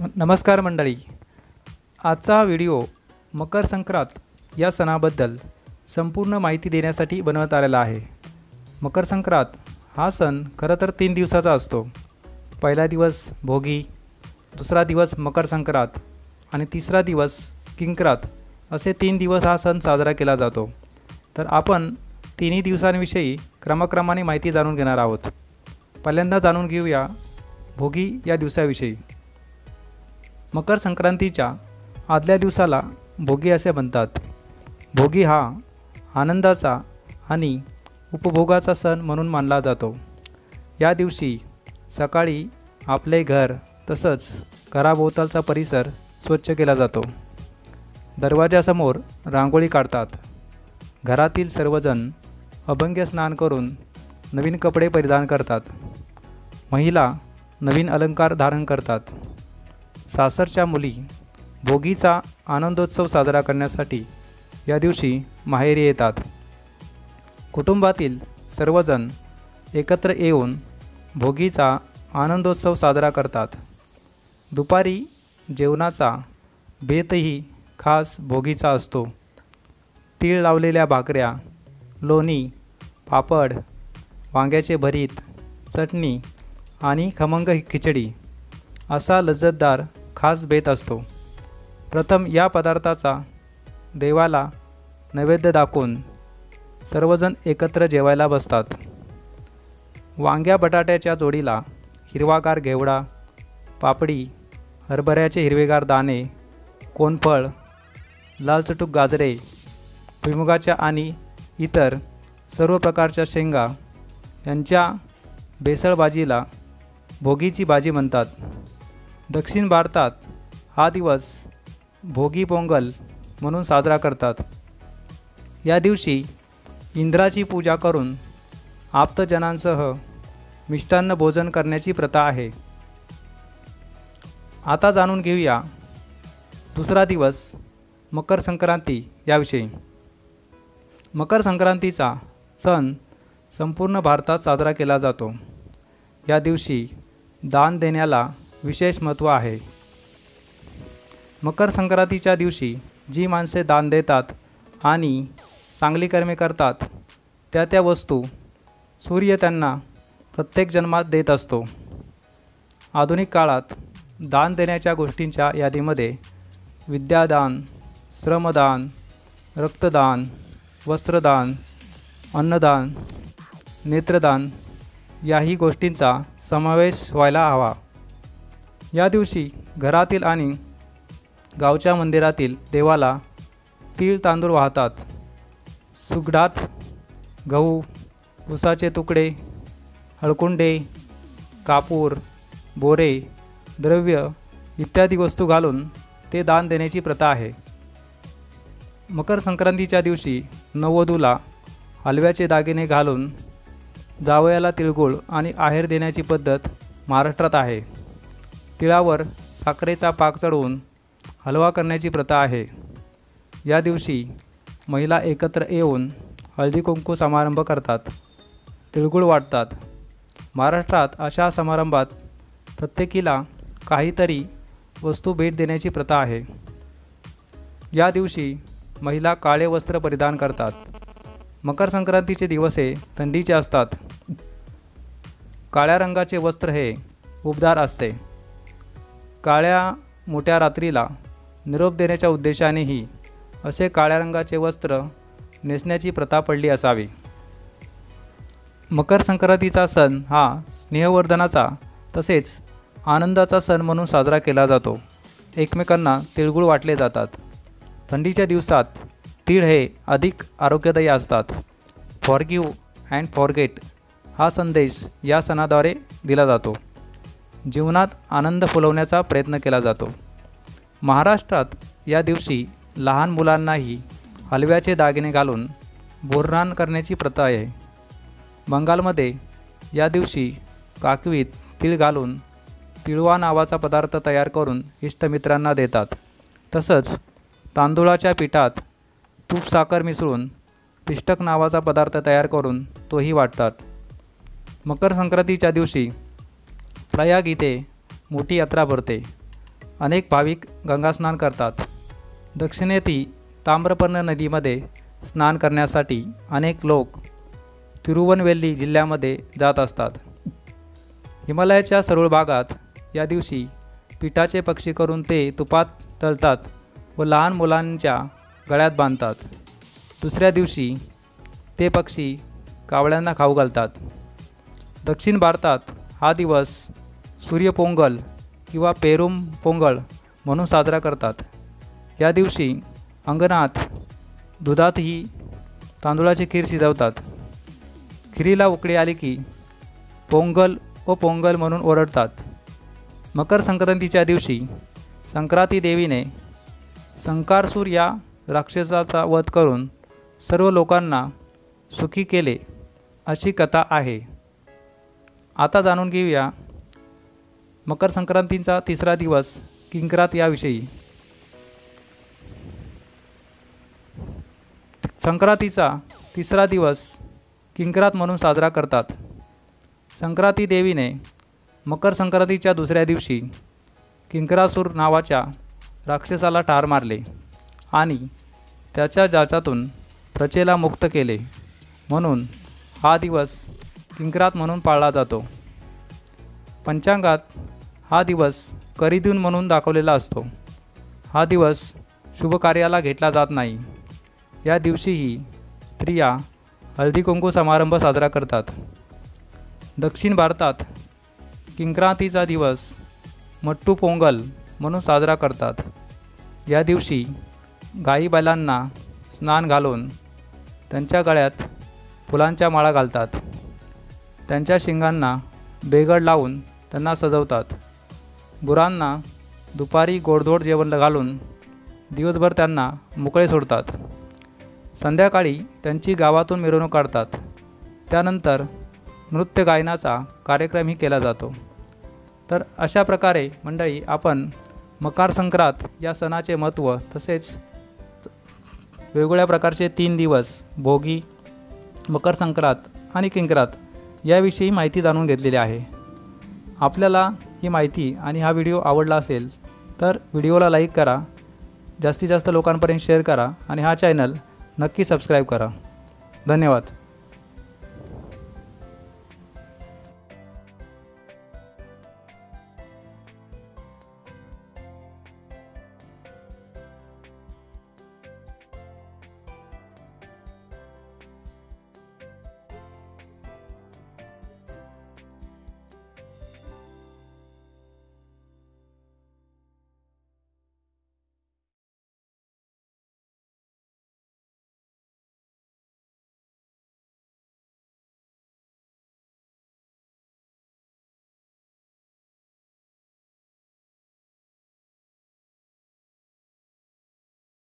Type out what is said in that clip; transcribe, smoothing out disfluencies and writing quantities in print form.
नमस्कार मंडळी, आजचा व्हिडिओ मकर संक्रांत या सणाबद्दल संपूर्ण माहिती देण्यासाठी बनवण्यात आलेला आहे। मकर संक्रांत हा सण खरं तर 3 दिवसाचा असतो। पहिला दिवस भोगी, दुसरा दिवस मकर संक्रांत आणि तिसरा दिवस किंक्रांत असे 3 दिवस हा सण साजरा केला जातो। तर आपण तिन्ही दिवसांविषयी क्रमक्रमाने माहिती जाणून घेणार आहोत। पहिल्यांदा जाणून घेऊया भोगी या दिवसाविषयी। मकर संक्रांतीच्या आदल्या दिवसाला भोगी असे म्हणतात। भोगी हा आनंदाचा आणि उपभोगाचा सण म्हणून मानला जातो। या दिवशी सकाळी आपले घर तसंच घराभोवतालचा परिसर स्वच्छ केला जातो। दरवाजासमोर रांगोळी काढतात। घरातील सर्वजण अभंग स्नान करून नवीन कपडे परिधान करतात। महिला नवीन अलंकार धारण करतात। सासरच्या मुली भोगीचा आनंदोत्सव साजरा करण्यासाठी या दिवशी माहेरी येतात। कुटुंबातील सर्वजण एकत्र येऊन भोगीचा आनंदोत्सव साजरा करतात। दुपारी जेवणाचा बेतही खास भोगीचा असतो। तीळ लावलेल्या भाकऱ्या, लोणी, पापड, वांग्याचे भरीत, चटणी आणि खमंग खिचडी असा लज्जतदार खास बेत असतो। प्रथम या पदार्थाचा देवाला नैवेद्य दाखवून सर्वजण एकत्र जेवायला बसतात। वांग्या बटाट्याच्या जोडीला हिरवागार घेवडा, पापडी, हरभऱ्याचे हिरवेगार दाणे, कोनफळ, लालचटूक गाजरे, भुईमुगाच्या आणि इतर सर्व प्रकारच्या शेंगा यांच्या बेसळ भाजीला भोगीची भाजी म्हणतात। दक्षिण भारतात हा दिवस भोगी पोंगल म्हणून साजरा करतात। या दिवशी इंद्राची पूजा करून आप्तजनांसह मिष्टान्न भोजन करण्याची प्रथा आहे। आता जाणून घेऊया दुसरा दिवस मकर संक्रांती याविषयी। मकर संक्रांतीचा सण संपूर्ण भारतात साजरा केला जातो। या दिवशी दान देण्याला विशेष महत्त्व आहे। मकर संक्रांतीच्या दिवशी जी माणसे दान देतात आणि चांगली कर्मे करतात त्या वस्तू सूर्य त्यांना प्रत्येक जन्मात देत असतो। आधुनिक काळात दान देण्याच्या गोष्टींच्या यादीमध्ये विद्यादान, श्रमदान, रक्तदान, वस्त्रदान, अन्नदान, नेत्रदान याही गोष्टींचा समावेश व्हायला हवा। या दिवशी घरातील आणि गावच्या मंदिरातील देवाला तीळ तांदूळ वाहतात। सुगडात गहू, उसाचे तुकडे, हळकुंडे, कापूर, बोरे, द्रव्य इत्यादी वस्तू घालून ते दान देण्याची प्रथा आहे। मकर संक्रांतीच्या दिवशी नववधूला हलव्याचे दागिने घालून जावयाला तिळगुळ आणि आहेर देण्याची पद्धत महाराष्ट्रात आहे। तिळावर साखरेचा पाक चढवून हलवा करण्याची प्रथा आहे। या दिवशी महिला एकत्र येऊन हळदी कुंकू समारंभ करतात, तिळगुळ वाटतात। महाराष्ट्रात अशा समारंभात प्रत्येकीला काहीतरी वस्तू भेट देण्याची प्रथा आहे। या दिवशी महिला काळे वस्त्र परिधान करतात। मकर संक्रांतीचे दिवस हे थंडीचे असतात। काळ्या रंगाचे वस्त्र हे उबदार असते। काळ्या मोठ्या रात्रीला निरोप देण्याच्या उद्देशानेही असे काळ्या रंगाचे वस्त्र नेसण्याची प्रथा पडली असावी। मकर संक्रांतीचा सण हा स्नेहवर्धनाचा तसेच आनंदाचा सण म्हणून साजरा केला जातो। एकमेकांना तिळगुळ वाटले जातात। थंडीच्या दिवसात तीळ हे अधिक आरोग्यदायी असतात। फॉरगिव्ह अँड फॉरगेट हा संदेश या सणाद्वारे दिला जातो। जीवनात आनंद फुलवण्याचा प्रयत्न केला जातो। महाराष्ट्रात या दिवशी लहान मुलांनाही हलव्याचे दागिने घालून बोरनान करण्याची प्रथा आहे। बंगालमध्ये या दिवशी काकवीत तीळ घालून तिळवा नावाचा पदार्थ तयार करून इष्टमित्रांना देतात। तसंच तांदूळाच्या पिठात तूप साखर मिसळून पिष्टक नावाचा पदार्थ तयार करून तोही वाटतात। मकर संक्रांतीच्या दिवशी प्रयाग इथे मोठी यात्रा भरते अनेक भाविक गंगास्नान करतात। दक्षिणेतील ताम्रपर्णी नदीमध्ये स्नान करण्यासाठी अनेक लोक तिरुवनवेली जिल्ह्यामध्ये जात असतात। हिमालयाच्या सरोवर भागात या दिवशी पिठाचे पक्षी करून ते तुपात तळतात व लहान मुलांच्या गळ्यात बांधतात। दुसऱ्या दिवशी ते पक्षी कावळ्यांना खाऊ घालतात। दक्षिण भारतात हा दिवस सूर्यपोंगल किंवा पेरुम पोंगळ म्हणून साजरा करतात। या दिवशी अंगणात दुधातही तांदूळाची खीर शिजवतात। खिरीला उकळी आली की पोंगल व पोंगल म्हणून ओरडतात। मकर संक्रांतीच्या दिवशी संक्रांती देवीने संकारसूर या राक्षसाचा वध करून सर्व लोकांना सुखी केले अशी कथा आहे। आता जाणून घेऊया मकर संक्रांतीचा तिसरा दिवस किंक्रात याविषयी। संक्रांतीचा तिसरा दिवस किंक्रात म्हणून साजरा करतात। संक्रांती देवीने मकर संक्रांतीच्या दुसऱ्या दिवशी किंक्रासूर नावाच्या राक्षसाला ठार मारले आणि त्याच्या जाचातून प्रजेला मुक्त केले, म्हणून हा दिवस किंक्रात म्हणून पाळला जातो। पंचांगात हा दिवस करीदिन म्हणून दाखवलेला असतो। हा दिवस शुभ कार्याला घेतला जात नाही। या दिवशीही स्त्रिया हळदी कुंकू समारंभ साजरा करतात। दक्षिण भारतात किंक्रांतीचा दिवस मट्टू पोंगल म्हणून साजरा करतात। या दिवशी गाई बैलांना स्नान घालून त्यांच्या गळ्यात फुलांच्या माळा घालतात। त्यांच्या शिंगांना बेगड लावून त्यांना सजवतात। गुरांना दुपारी गोडधोड जेवण घालून दिवसभर त्यांना मोकळे सोडतात। संध्याकाळी त्यांची गावातून मिरवणूक काढतात। त्यानंतर नृत्य गायनाचा कार्यक्रमही केला जातो। तर अशा प्रकारे मंडळी आपण मकर संक्रांत या सणाचे महत्त्व तसेच वेगवेगळ्या प्रकारचे 3 दिवस भोगी, मकर संक्रांत आणि किंक्रात याविषयी माहिती जाणून घेतलेली आहे। आपल्याला ही माहिती आणि हा व्हिडिओ आवडला असेल तर व्हिडिओला लाईक करा, जास्तीत जास्त लोकांपर्यंत शेअर करा आणि हा चॅनल नक्की सबस्क्राईब करा। धन्यवाद।